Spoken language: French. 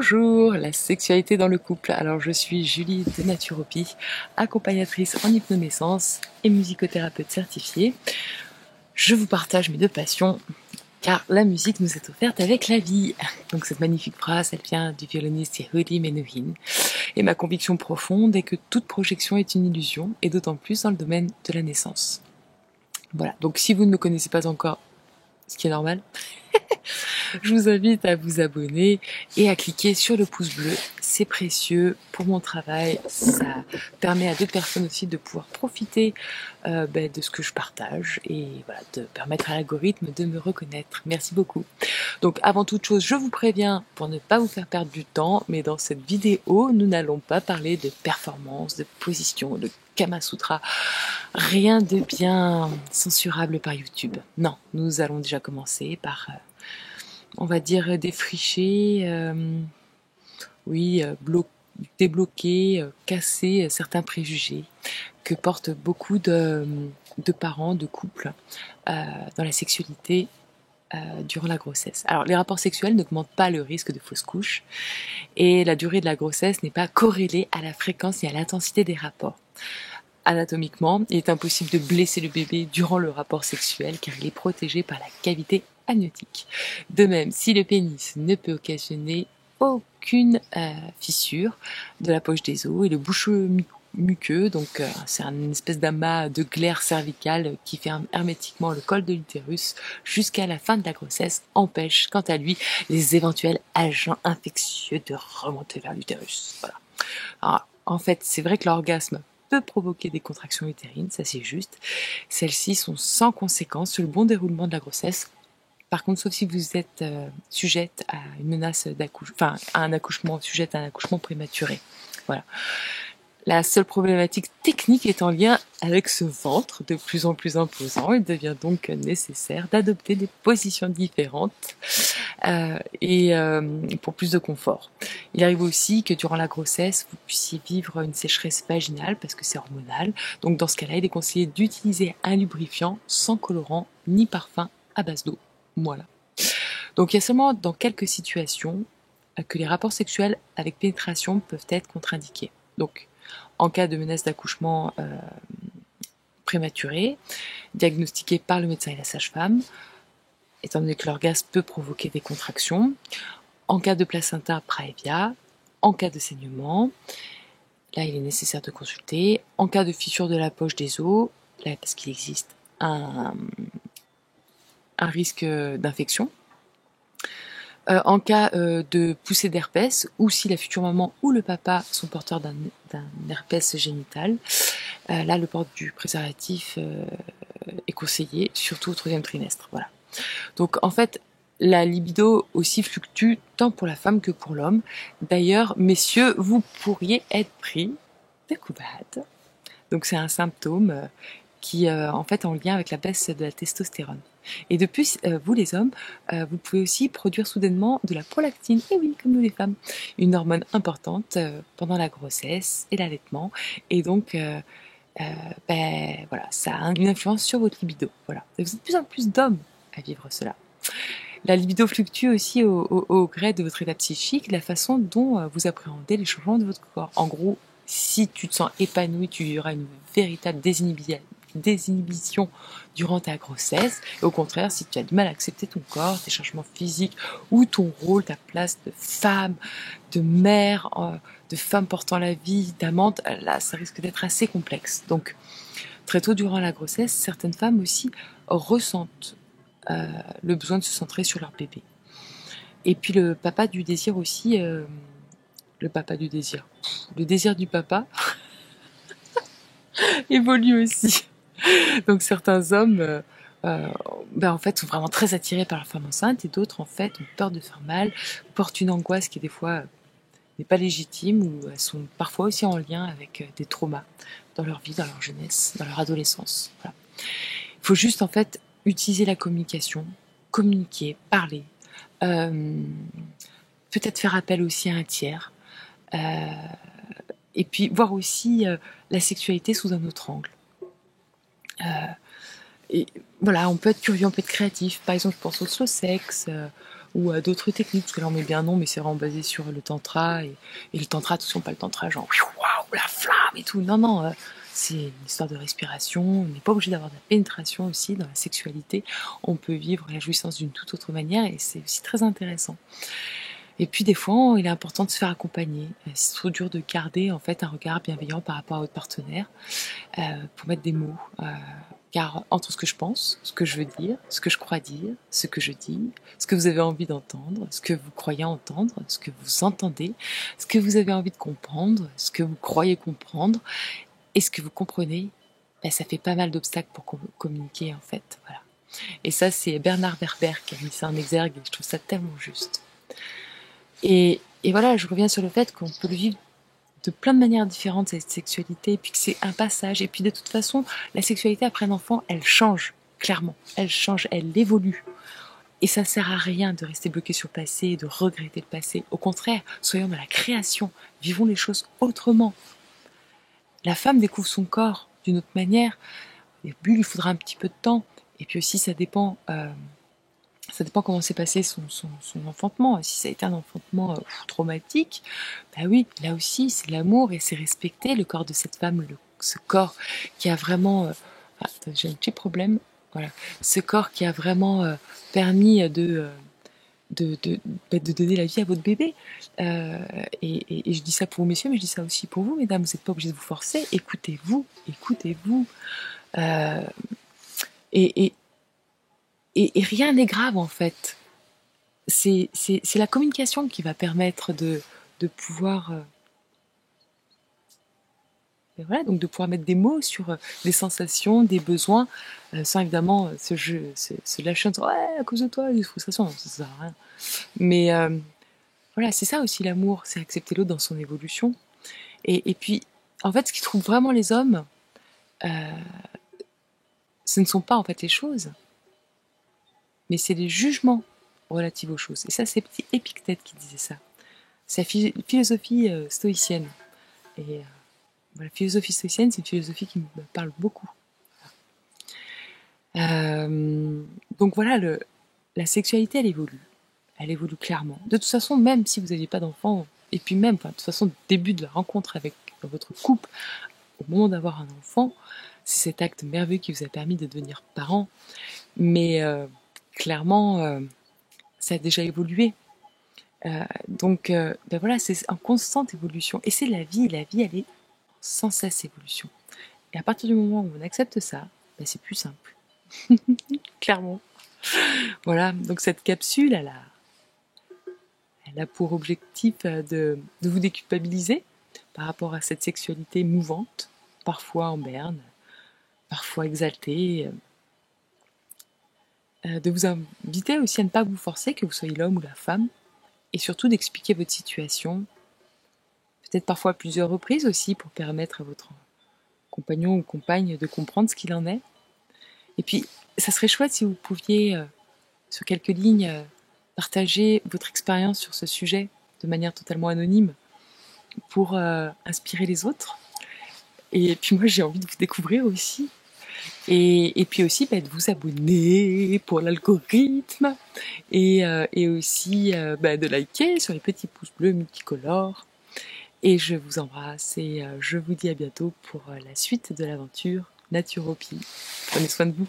Bonjour, la sexualité dans le couple. Alors je suis Julie de Naturopie, accompagnatrice en hypnonaissance et musicothérapeute certifiée. Je vous partage mes deux passions car la musique nous est offerte avec la vie. Donc cette magnifique phrase, elle vient du violoniste Yehudi Menuhin. Et ma conviction profonde est que toute projection est une illusion et d'autant plus dans le domaine de la naissance. Voilà, donc si vous ne me connaissez pas encore, ce qui est normal, je vous invite à vous abonner et à cliquer sur le pouce bleu. C'est précieux pour mon travail. Ça permet à d'autres personnes aussi de pouvoir profiter de ce que je partage et voilà, de permettre à l'algorithme de me reconnaître. Merci beaucoup. Donc avant toute chose, je vous préviens pour ne pas vous faire perdre du temps, mais dans cette vidéo, nous n'allons pas parler de performance, de position, de Kama Sutra. Rien de bien censurable par YouTube. Non, nous allons déjà commencer par... on va dire défricher, débloquer, casser certains préjugés que portent beaucoup de parents, de couples dans la sexualité durant la grossesse. Alors les rapports sexuels n'augmentent pas le risque de fausse couche et la durée de la grossesse n'est pas corrélée à la fréquence et à l'intensité des rapports. Anatomiquement, il est impossible de blesser le bébé durant le rapport sexuel car il est protégé par la cavité amniotique. De même, si le pénis ne peut occasionner aucune fissure de la poche des os et le bouchon muqueux, donc c'est une espèce d'amas de glaire cervicale qui ferme hermétiquement le col de l'utérus jusqu'à la fin de la grossesse, empêche quant à lui les éventuels agents infectieux de remonter vers l'utérus. Voilà. Alors, en fait, c'est vrai que l'orgasme peut provoquer des contractions utérines, ça c'est juste. Celles-ci sont sans conséquence sur le bon déroulement de la grossesse. Par contre, sauf si vous êtes sujette à une menace d'accouchement, sujette à un accouchement prématuré. Voilà. La seule problématique technique est en lien avec ce ventre de plus en plus imposant. Il devient donc nécessaire d'adopter des positions différentes pour plus de confort. Il arrive aussi que durant la grossesse, vous puissiez vivre une sécheresse vaginale parce que c'est hormonal. Donc dans ce cas-là, il est conseillé d'utiliser un lubrifiant sans colorant ni parfum à base d'eau. Voilà. Donc il y a seulement dans quelques situations que les rapports sexuels avec pénétration peuvent être contre-indiqués. Donc en cas de menace d'accouchement prématuré, diagnostiqué par le médecin et la sage-femme, étant donné que l'orgasme peut provoquer des contractions, en cas de placenta praevia, en cas de saignement, là il est nécessaire de consulter, en cas de fissure de la poche des os, là parce qu'il existe un risque d'infection, en cas de poussée d'herpès ou si la future maman ou le papa sont porteurs d'un herpès génital, là le port du préservatif est conseillé, surtout au 3e trimestre. Voilà. Donc en fait, la libido aussi fluctue tant pour la femme que pour l'homme. D'ailleurs, messieurs, vous pourriez être pris de couvettes. Donc c'est un symptôme qui en fait en lien avec la baisse de la testostérone. Et de plus, vous les hommes, vous pouvez aussi produire soudainement de la prolactine, et oui, comme nous les femmes, une hormone importante pendant la grossesse et l'allaitement, et donc voilà, ça a une influence sur votre libido. Voilà. Vous êtes de plus en plus d'hommes à vivre cela. La libido fluctue aussi au gré de votre état psychique, de la façon dont vous appréhendez les changements de votre corps. En gros, si tu te sens épanoui, tu y aura une véritable désinhibition durant ta grossesse. Et au contraire, si tu as du mal à accepter ton corps, tes changements physiques ou ton rôle, ta place de femme, de mère, de femme portant la vie, d'amante, là, ça risque d'être assez complexe. Donc, très tôt durant la grossesse, certaines femmes aussi ressentent le besoin de se centrer sur leur bébé. Et puis le papa du désir aussi, le désir du papa évolue aussi. Donc certains hommes en fait sont vraiment très attirés par la femme enceinte et d'autres en fait ont peur de faire mal, portent une angoisse qui des fois n'est pas légitime ou elles sont parfois aussi en lien avec des traumas dans leur vie, dans leur jeunesse, dans leur adolescence. Voilà. Il faut juste en fait utiliser la communication, communiquer, parler, peut-être faire appel aussi à un tiers, et puis voir aussi la sexualité sous un autre angle. Et voilà, on peut être curieux, on peut être créatif. Par exemple, je pense au slow sex, ou d'autres techniques, parce que là on met bien non, mais c'est vraiment basé sur le tantra, et le tantra, attention, pas le tantra genre waouh, la flamme et tout, non, c'est une histoire de respiration, on n'est pas obligé d'avoir de la pénétration aussi dans la sexualité, on peut vivre la jouissance d'une toute autre manière, et c'est aussi très intéressant. Et puis des fois, il est important de se faire accompagner. C'est trop dur de garder en fait un regard bienveillant par rapport à votre partenaire, pour mettre des mots. Car entre ce que je pense, ce que je veux dire, ce que je crois dire, ce que je dis, ce que vous avez envie d'entendre, ce que vous croyez entendre, ce que vous entendez, ce que vous avez envie de comprendre, ce que vous croyez comprendre, et ce que vous comprenez, ça fait pas mal d'obstacles pour communiquer en fait. Voilà. Et ça, c'est Bernard Werber qui a mis ça en exergue, et je trouve ça tellement juste. Et voilà, je reviens sur le fait qu'on peut le vivre de plein de manières différentes, cette sexualité, et puis que c'est un passage. Et puis de toute façon, la sexualité après un enfant, elle change, clairement. Elle change, elle évolue. Et ça ne sert à rien de rester bloqué sur le passé et de regretter le passé. Au contraire, soyons dans la création, vivons les choses autrement. La femme découvre son corps d'une autre manière. Au début, il lui faudra un petit peu de temps. Et puis aussi, ça dépend comment s'est passé son enfantement. Si ça a été un enfantement traumatique, bah oui, là aussi, c'est l'amour et c'est respecter le corps de cette femme, ce corps qui a vraiment... j'ai un petit problème. Voilà. Ce corps qui a vraiment permis de donner la vie à votre bébé. Et je dis ça pour vous, messieurs, mais je dis ça aussi pour vous, mesdames. Vous n'êtes pas obligés de vous forcer. Écoutez-vous, écoutez-vous. Et rien n'est grave en fait. C'est la communication qui va permettre de pouvoir voilà, donc de pouvoir mettre des mots sur des sensations, des besoins, sans évidemment se lâcher en disant ouais, à cause de toi, des frustrations, ça sert à rien. Mais voilà, c'est ça aussi l'amour, c'est accepter l'autre dans son évolution. Et puis, en fait, ce qui trouve vraiment les hommes, ce ne sont pas en fait les choses, mais c'est les jugements relatifs aux choses. Et ça, c'est petit Épictète qui disait ça. C'est la philosophie stoïcienne. Et la philosophie stoïcienne, c'est une philosophie qui me parle beaucoup. Donc voilà, la sexualité, elle évolue. Elle évolue clairement. De toute façon, même si vous n'aviez pas d'enfant, et puis même, de toute façon, le début de la rencontre avec votre couple, au moment d'avoir un enfant, c'est cet acte merveilleux qui vous a permis de devenir parent. Mais clairement, ça a déjà évolué. Donc voilà, c'est en constante évolution. Et c'est la vie, elle est sans cesse évolution. Et à partir du moment où on accepte ça, c'est plus simple. Clairement. Voilà, donc cette capsule, elle a pour objectif de vous déculpabiliser par rapport à cette sexualité mouvante, parfois en berne, parfois exaltée, de vous inviter aussi à ne pas vous forcer, que vous soyez l'homme ou la femme, et surtout d'expliquer votre situation, peut-être parfois à plusieurs reprises aussi, pour permettre à votre compagnon ou compagne de comprendre ce qu'il en est. Et puis, ça serait chouette si vous pouviez, sur quelques lignes, partager votre expérience sur ce sujet de manière totalement anonyme pour inspirer les autres. Et puis moi, j'ai envie de vous découvrir aussi. Et puis aussi de vous abonner pour l'algorithme et aussi de liker sur les petits pouces bleus multicolores. Et je vous embrasse et je vous dis à bientôt pour la suite de l'aventure Naturopie. Prenez soin de vous.